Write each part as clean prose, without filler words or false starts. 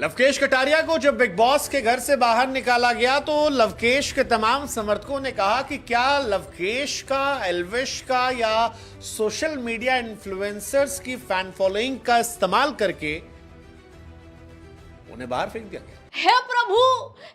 लवकेश कटारिया को जब big boss के घर से बाहर निकाला गया तो लवकेश के तमाम समर्थकों ने कहा कि क्या लवकेश का, एल्विश का या सोशल मीडिया इन्फ्लुएंसर्स की फैन फॉलोइंग का इस्तेमाल करके उन्हें बाहर फेंक दिया गया। हे प्रभु,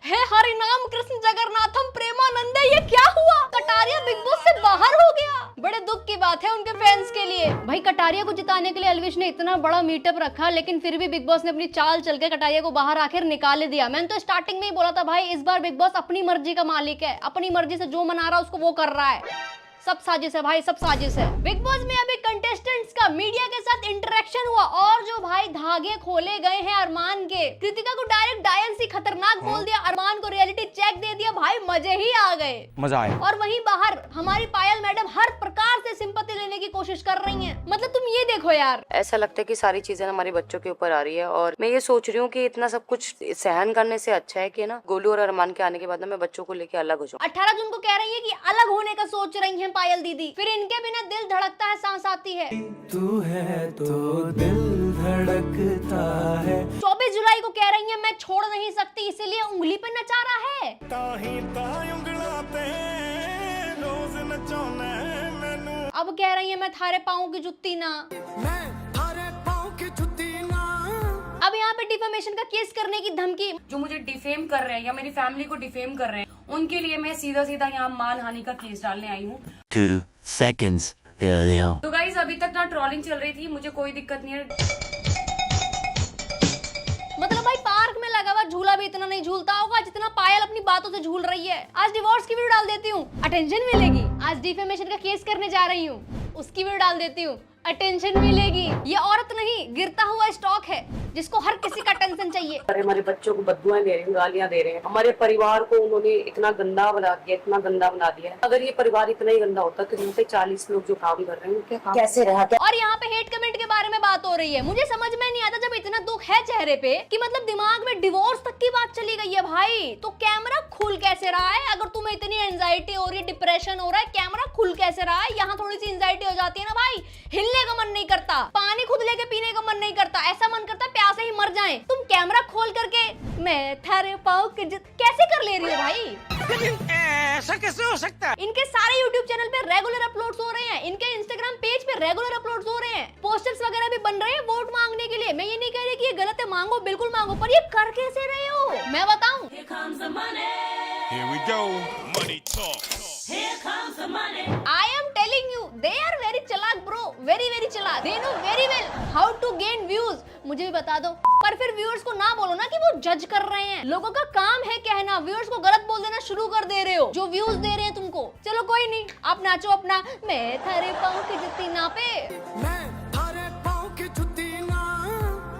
हे हरिनाम कृष्ण जगन्नाथम प्रेमानंदे, ये क्या हुआ? कटारिया बिग बॉस से बाहर हो गया। बड़े दुख की बात है उनके फैंस के लिए। भाई कटारिया को जिताने के लिए एल्विश ने इतना बड़ा मीटअप रखा, लेकिन फिर भी बिग बॉस ने अपनी चाल चल के कटारिया को बाहर आखिर निकाल दिया। मैंने तो स्टार्टिंग में ही बोला था भाई, इस बार बिग बॉस अपनी मर्जी का मालिक है, अपनी मर्जी से जो मना रहा है उसको वो कर रहा है। सब साजिश है भाई, सब साजिश है। बिग बॉस में अभी कंटेस्टेंट्स का मीडिया के साथ इंटरेक्शन हुआ और जो भाई धागे खोले गए हैं अरमान के। कृतिका को डायरेक्ट डायन सी खतरनाक बोल दिया, अरमान को रियलिटी चेक दे दिया। भाई मजे ही आ गए, मजा आया। और वहीं बाहर हमारी पायल मैडम हर प्रकार से सिंपैथी लेने की कोशिश कर रही हैं। मतलब तुम ये देखो यार, ऐसा लगता है कि सारी चीजें हमारे बच्चों के ऊपर आ रही है, और मैं ये सोच रही हूँ कि इतना सब कुछ सहन करने से अच्छा है कि ना गोलू और अरमान के आने के बाद ना मैं बच्चों को लेके अलग हो जाऊँ। 18 जून को कह रही है कि अलग होने का सोच रही हैं पायल दीदी, फिर इनके बिना दिल धड़कता है, सांस आती है। तू है तो दिल धड़कता है। 24 जुलाई को कह रही है मैं छोड़ नहीं सकती, इसीलिए उंगली पे नचा रहा है। अब कह रही है मैं थारे पाँव की जुत्ती ना। अब यहाँ पे डिफेमेशन का केस करने की धमकी। जो मुझे डिफेम कर रहे हैं या मेरी फैमिली को डिफेम कर रहे हैं, उनके लिए मैं सीधा सीधा यहाँ मानहानि का केस डालने आई हूँ। 2 seconds earlier. तो गाइस अभी तक ना ट्रोलिंग चल रही थी, मुझे कोई दिक्कत नहीं है। मतलब भाई पार्क में लगा हुआ झूला भी इतना नहीं झूलता होगा जितना पायल अपनी बातों से झूल रही है। आज डिवोर्स की वीडियो डाल देती हूँ, अटेंशन मिलेगी। आज डिफेमेशन का केस करने जा रही हूँ, उसकी वीडियो डाल देती हूँ, अटेंशन मिलेगी। ये औरत नहीं, गिरता हुआ स्टॉक है जिसको हर किसी का अटेंशन चाहिए। हमारे बच्चों को बददुआएं दे रहे हैं, गालियां दे रहे हैं। हमारे परिवार को उन्होंने इतना गंदा बना दिया, इतना गंदा बना दिया। अगर ये परिवार इतना ही गंदा होता तो यहाँ पे 40 लोग जो काम कर रहे हैं क्या काम कैसे रहा? और यहाँ पे हेट कमेंट के बारे में बात हो रही है। मुझे समझ में नहीं आता, जब इतना दुख है चेहरे पे कि मतलब दिमाग में डिवोर्स तक की बात चली गई है भाई, तो कैमरा खुल कैसे रहा है? अगर तुम्हें इतनी एंजाइटी हो रही है, डिप्रेशन हो रहा है, कैमरा खुल कैसे रहा है? यहाँ थोड़ी सी एंजाइटी हो जाती है ना भाई, हिलने का मन नहीं करता, पानी खुद लेके पीने का मन नहीं करता, ऐसा मन करता है प्यासे ही मर जाएं। तुम कैमरा खोल करके मैं थारे पाँव की कैसे कर ले रही हो भाई? ऐसा कैसे हो सकता है? इनके सारे YouTube चैनल पे रेगुलर अपलोड्स हो रहे हैं, इनके Instagram पेज पे रेगुलर अपलोड्स हो रहे हैं, पोस्टर्स वगैरह भी बन रहे हैं वोट मांगने के लिए। मैं ये नहीं कह रही कि ये गलत है, मांगो, बिल्कुल मांगो, पर ये कर कैसे रहे हो मैं बताऊं? Here we go. Money talk. I am telling you, they are very चालाक bro, very very चालाक। They know very well how to gain views। मुझे भी बता दो, पर फिर व्यूअर्स को ना बोलो ना कि वो जज कर रहे हैं। लोगों का काम है कहना, व्यूअर्स को गलत बोल देना शुरू कर दे रहे हो जो व्यूज दे रहे हैं तुमको। चलो कोई नहीं, आप नाचो अपना मैं थारे पाँव की जुत्ती ना पे।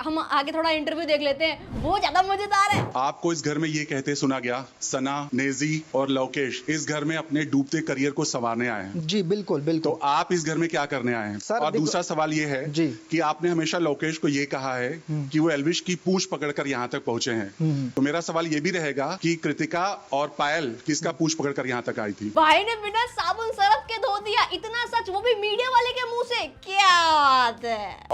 हम आगे थोड़ा इंटरव्यू देख लेते हैं, वो ज्यादा मजेदार है। आपको इस घर में ये कहते सुना गया, सना, नेजी और लवकेश इस घर में अपने डूबते करियर को संवारने आए हैं। जी बिल्कुल बिल्कुल। तो आप इस घर में क्या करने आए हैं? सर, और देखो- दूसरा सवाल ये है जी। कि आपने हमेशा लवकेश को ये कहा है कि वो एल्विश की पूंछ पकड़कर यहाँ तक पहुंचे हैं। तो मेरा सवाल ये भी रहेगा कि कृतिका और पायल किसका पूंछ पकड़कर यहाँ तक आई थी? भाई ने बिना साबुन सरफ के धो दिया, इतना सच, वो भी मीडिया वाले के मुंह से। क्या बात है?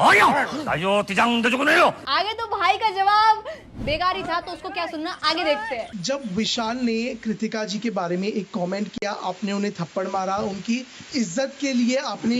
आगे तो भाई का जवाब बेकार ही था, तो उसको क्या सुनना, आगे देखते हैं। जब विशाल ने कृतिका जी के बारे में एक कमेंट किया, आपने उन्हें थप्पड़ मारा, उनकी इज्जत के लिए आपने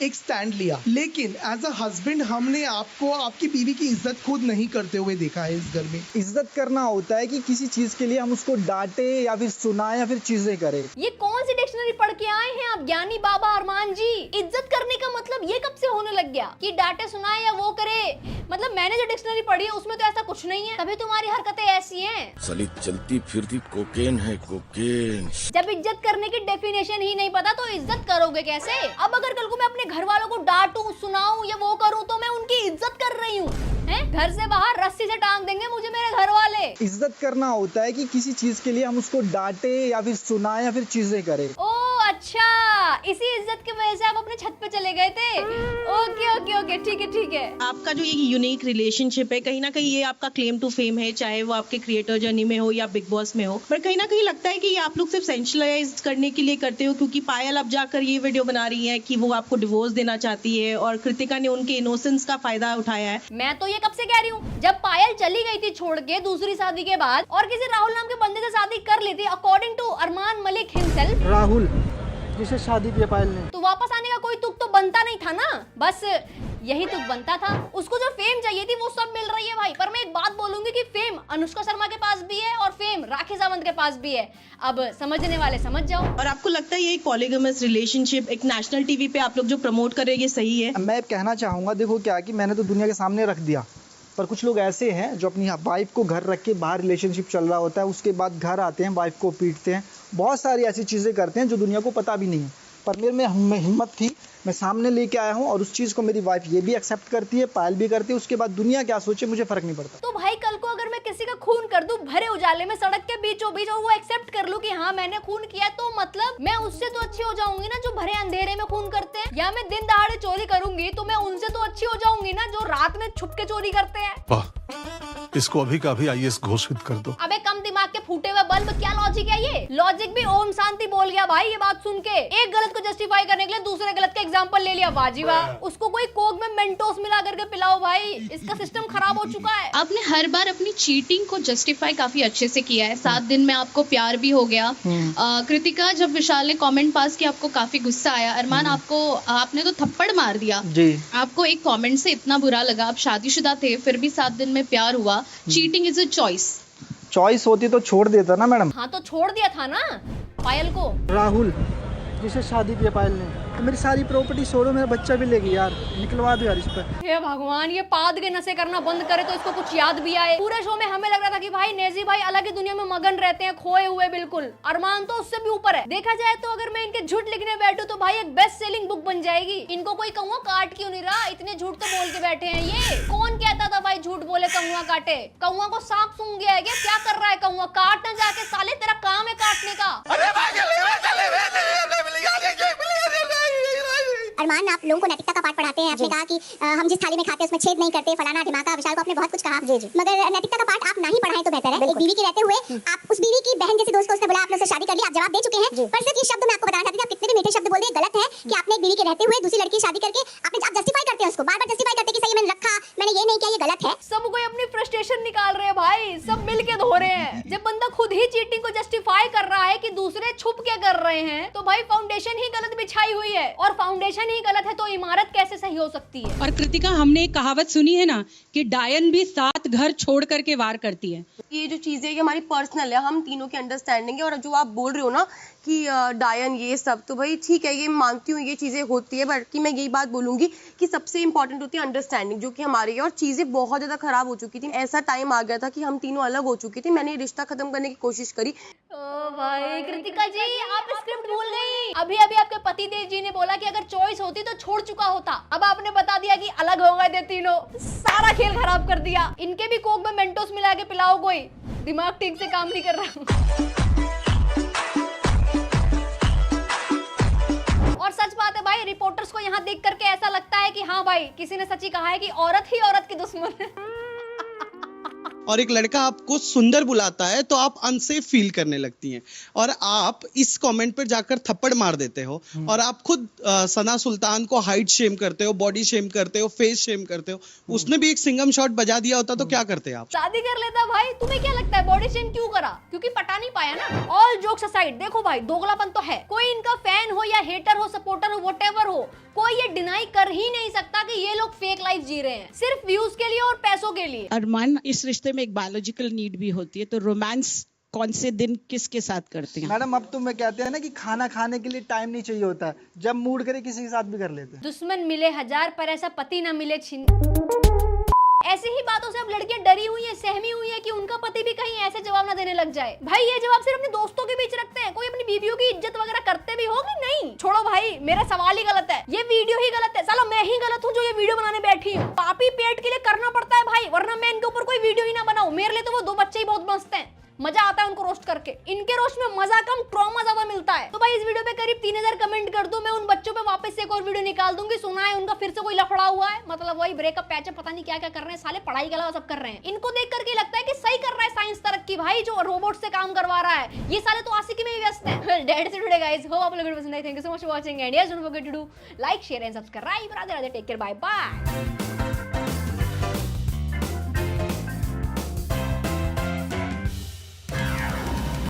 एक स्टैंड लिया, लेकिन एज अ हस्बैंड हमने आपको आपकी बीवी की इज्जत खुद नहीं करते हुए देखा है इस घर में। इज्जत करना होता है कि किसी चीज के लिए हम उसको डांटे या फिर सुनाए या फिर चीजें करें। ये कौन सी डिक्शनरी पढ़ के आए हैं आप ज्ञानी बाबा अरमान जी? इज्जत करने का मतलब ये कब से होने लग गया कि डांटे सुनाए या वो करे? मतलब मैंने जो डिक्शनरी पढ़ी है उसमें तो ऐसा कुछ नहीं है, तभी तुम्हारी हरकतें ऐसी हैं। साली चलती फिरती कोकेन है, कोकेन। जब इज्जत करने की डेफिनेशन ही नहीं पता तो इज्जत करोगे कैसे? अब अगर कल को मैं अपने घर वालों को डांटूं, सुनाऊं या वो करूं तो मैं उनकी इज्जत कर रही हूँ। घर से बाहर रस्सी से टांग देंगे मुझे मेरे घर वाले। इज्जत करना होता है कि किसी चीज के लिए हम उसको डांटे या फिर सुनाए या फिर चीजें करें। ओ अच्छा, इसी इज्जत की वजह से आप अपने छत पे चले गए थे। ओके ओके ओके, ठीक है। आपका जो ये यूनिक रिलेशनशिप है, कहीं ना कहीं ये आपका क्लेम टू फेम है, चाहे वो आपके क्रिएटर जर्नी में हो या बिग बॉस में हो। पर कहीं ना कहीं लगता है कि ये आप लोग सिर्फ सेंशलाइज करने के लिए करते हो, क्योंकि पायल अब जाकर ये वीडियो बना रही है कि वो आपको डिवोर्स देना चाहती है और कृतिका ने उनके इनोसेंस का फायदा उठाया है। मैं तो ये कब से कह रही हूँ, जब पायल चली गई थी छोड़ के दूसरी शादी के बाद और किसी राहुल नाम के बंदे से शादी कर ली थी, according to Armaan Malik himself, Rahul जिसे शादी की है पायल ने, तो वापस आने का कोई तुक तो बनता नहीं था ना, बस यही तुक बनता था। उसको जो फेम चाहिए थी वो सब मिल रही है भाई। पर मैं एक बात बोलूंगी कि फेम अनुष्का शर्मा के पास भी है और फेम राखी सावंत के पास भी है। अब समझने वाले समझ जाओ। और आपको लगता है ये एक पॉलीगमस रिलेशनशिप एक नेशनल टीवी पे आप लोग जो प्रमोट कर रहे हैं ये सही है? मैं कहना चाहूँगा, देखो क्या कि मैंने तो दुनिया के सामने रख दिया, पर कुछ लोग ऐसे हैं जो अपनी वाइफ को घर रख के बाहर रिलेशनशिप चल रहा होता है, उसके बाद घर आते हैं वाइफ को पीटते हैं, बहुत सारी ऐसी चीज़ें करते हैं जो दुनिया को पता भी नहीं है। पर मेरे में हिम्मत थी, मैं सामने लेके आया हूँ और उस चीज़ को मेरी वाइफ ये भी एक्सेप्ट करती है, पायल भी करती है। उसके बाद दुनिया क्या सोचे मुझे फर्क नहीं पड़ता। तो भाई कल को अगर मैं किसी का खून कर दूं भरे उजाले में सड़क के बीचों बीच और वो एक्सेप्ट कर लूं कि हाँ मैंने खून किया, तो मतलब मैं उससे तो अच्छी हो जाऊंगी ना जो भरे अंधेरे में खून करते हैं। या मैं दिन दहाड़े चोरी करूंगी तो मैं उनसे तो अच्छी हो जाऊंगी ना जो रात में छुप के चोरी करते हैं। वाह, इसको अभी का अभी आईएएस घोषित कर दो। अबे कम दिमाग के फूटे हुए बल्ब, क्या लॉजिक है ये? लॉजिक भी ओम शांति बोल गया भाई ये बात सुन के। एक गलत को जस्टिफाई करने के लिए दूसरे गलत का एग्जांपल ले लिया, वाजीवा। उसको कोई कोक में मेंटोस मिला करके पिलाओ भाई, इसका सिस्टम खराब हो चुका है। आपने हर बार अपनी चीटिंग को जस्टिफाई काफी अच्छे से किया है। 7 दिन में आपको प्यार भी हो गया। कृतिका, जब विशाल ने कमेंट पास किया आपको काफी गुस्सा आया। अरमान, आपने तो थप्पड़ मार दिया जी। आपको एक कमेंट से इतना बुरा लगा, आप शादीशुदा थे फिर भी 7 दिन में प्यार हुआ। चीटिंग इज अ चॉइस होती तो छोड़ देता ना मैडम। हाँ तो छोड़ दिया था ना पायल को। राहुल जिसे शादी की है पायल ने, तो मेरी सारी प्रॉपर्टी छोड़ो, मेरा बच्चा भी ले गई यार, निकलवा दो यार इस पर। हे भगवान, ये पाद के नशे करना बंद करे तो इसको कुछ याद भी आए। पूरे शो में हमें लग रहा था कि भाई नेजी भाई अलग ही दुनिया में मगन रहते हैं, खोए हुए बिल्कुल। अरमान तो उससे भी ऊपर है। देखा जाए तो अगर मैं इनके झूठ लिखने बैठूं तो भाई एक बेस्ट सेलिंग बुक बन जाएगी। इनको कोई कौवा काट क्यों नहीं रहा? इतने झूठ तो बोल के बैठे हैं ये। कौन कहता था भाई झूठ बोले कौवा काटे? कौवा को सांप सूंघ गया है क्या कर रहा है कौवा? काट ना जाके साले, तेरा काम है काटने का। अरमान, आप लोगों को नैतिकता का पाठ पढ़ाते हैं। आपने कहा कि हम जिस थाली में खाते हैं उसमें छेद नहीं करते, फलाना ढिमाका। विशाल को आपने बहुत कुछ कहा, मगर नैतिकता का पाठ आप ना ही पढ़ाएं तो बेहतर है। एक बीवी के रहते हुए आप उस बीवी की बहन जैसी दोस्त को उसने बोला आपने उससे शादी कर ली, आप जवाब दे चुके हैं। पर सिर्फ ये शब्द मैं आपको बताना चाहती थी, आप कितने भी मीठे शब्द बोल दिए, गलत है कि आपने एक बीवी के रहते हुए दूसरी लड़की की शादी करके आपने आप जस्टिफाई करते हैं उसको, बार-बार जस्टिफाई करते हैं कि सही मैंने रखा, मैंने ये नहीं किया, ये गलत है। सब कोई अपनी फ्रस्ट्रेशन निकाल रहे हैं भाई, सब मिल के धो रहे हैं। जब बंदा खुद ही चीटिंग को जस्टिफाई कर रहा है कि दूसरे छुप के कर रहे हैं, तो भाई फाउंडेशन ही गलत बिछाई हुई है। और फाउंडेशन ही गलत है तो इमारत कैसे सही हो सकती है? और कृतिका, हमने एक कहावत सुनी है ना कि डायन भी 7 घर छोड़ करके वार करती है। ये जो चीजें ये हमारी पर्सनल है, हम तीनों की अंडरस्टैंडिंग है। और जो आप बोल रहे हो ना कि डायन ये सब, तो भाई ठीक है, ये मानती हूँ ये चीजें होती है, बट कि मैं यही बात बोलूंगी कि सबसे इंपॉर्टेंट होती है अंडरस्टैंडिंग, जो कि हमारी है। और चीजें बहुत ज्यादा खराब हो चुकी थी, ऐसा टाइम आ गया था कि हम तीनों अलग हो चुकी थी। मैंने रिश्ता खत्म करने की कोशिश करी। ओ भाई कृतिका जी, आप स्क्रिप्ट भूल गई। अभी अभी आपके पतिदेव जी ने बोला कि अगर चॉइस होती तो छोड़ चुका होता। अब आपने बता दिया कि अलग हो गए थे तीनों। सारा खेल खराब कर दिया। इनके भी कोक में मेंटोस मिला के पिलाओ, कोई दिमाग ठीक से काम नहीं कर रहा। और सच बात है भाई, रिपोर्टर्स को यहाँ देख करके ऐसा लगता है कि हाँ भाई किसी ने सच ही कहा है कि औरत ही औरत की दुश्मन है। और एक लड़का आपको सुंदर बुलाता है तो आप अनसेफ फील करने लगती हैं और आप इस कमेंट पर जाकर थप्पड़ मार देते हो और आप खुद सना सुल्तान को हाइट शेम करते हो, बॉडी शेम करते हो, फेस शेम करते हो। उसने भी एक सिंगम शॉट बजा दिया होता तो क्या करते आप? शादी कर लेता भाई। तुम्हें क्या लगता है बॉडी शेम क्यों करा? क्योंकि पटा नहीं पाया ना। ऑल जोक्स असाइड, देखो भाई दोगलापन तो है। कोई इनका फैन हो या हेटर हो, सपोर्टर हो, व्हाटएवर हो, कोई ये डिनाई कर ही नहीं सकता कि ये लोग फेक लाइफ जी रहे हैं सिर्फ व्यूज के लिए और पैसों के लिए। अरमान, इस रिश्ते में एक बायोलॉजिकल नीड भी होती है, तो रोमांस कौन से दिन किसके साथ करते हैं? मैडम, अब तो मैं कहते हैं ना कि खाना खाने के लिए टाइम नहीं चाहिए होता है, जब मूड करे किसी के साथ भी कर लेते हैं। दुश्मन मिले 1000 पर ऐसा पति ना मिले छिन। ऐसी ही बातों से अब लड़कियां डरी हुई हैं, सहमी हुई हैं कि उनका पति भी कहीं ऐसे जवाब ना देने लग जाए। भाई ये जवाब सिर्फ अपने दोस्तों के बीच रखते हैं, कोई अपनी बीवियों की इज्जत वगैरह करते भी होगी नहीं? छोड़ो भाई, मेरा सवाल ही गलत है, ये वीडियो ही गलत है। साला मैं ही गलत हूँ जो ये वीडियो बनाने बैठी हूँ। पापी पेट के लिए करना पड़ता है भाई, वरना मैं इनके ऊपर कोई वीडियो ही ना बनाऊं। मेरे लिए तो वो 2 बच्चे ही बहुत मस्त हैं। मजा आता है उनको रोस्ट करके। इनके रोस्ट में मजा कम ट्रॉमा ज्यादा मिलता है। तो भाई इस वीडियो पे करीब 3000 कमेंट कर दो, मैं उन बच्चों पे वापस से एक और वीडियो निकाल दूंगी। सुना है उनका फिर से कोई लफड़ा हुआ है, मतलब वही ब्रेकअप पैचअप पता नहीं क्या क्या कर रहे हैं साले, पढ़ाई के अलावा सब कर रहे हैं। इनको देख करके लगता है कि सही कर रहा है साइंस तरक्की भाई, जो रोबोट से काम करवा रहा है। ये साले तो आशिकी में ही व्यस्त हैं। Well that's it today guys, hope आप लोगों को पसंद आई। Thank you so much for watching and yes don't forget to do like share and subscribe. Radhe Radhe, take care, bye bye.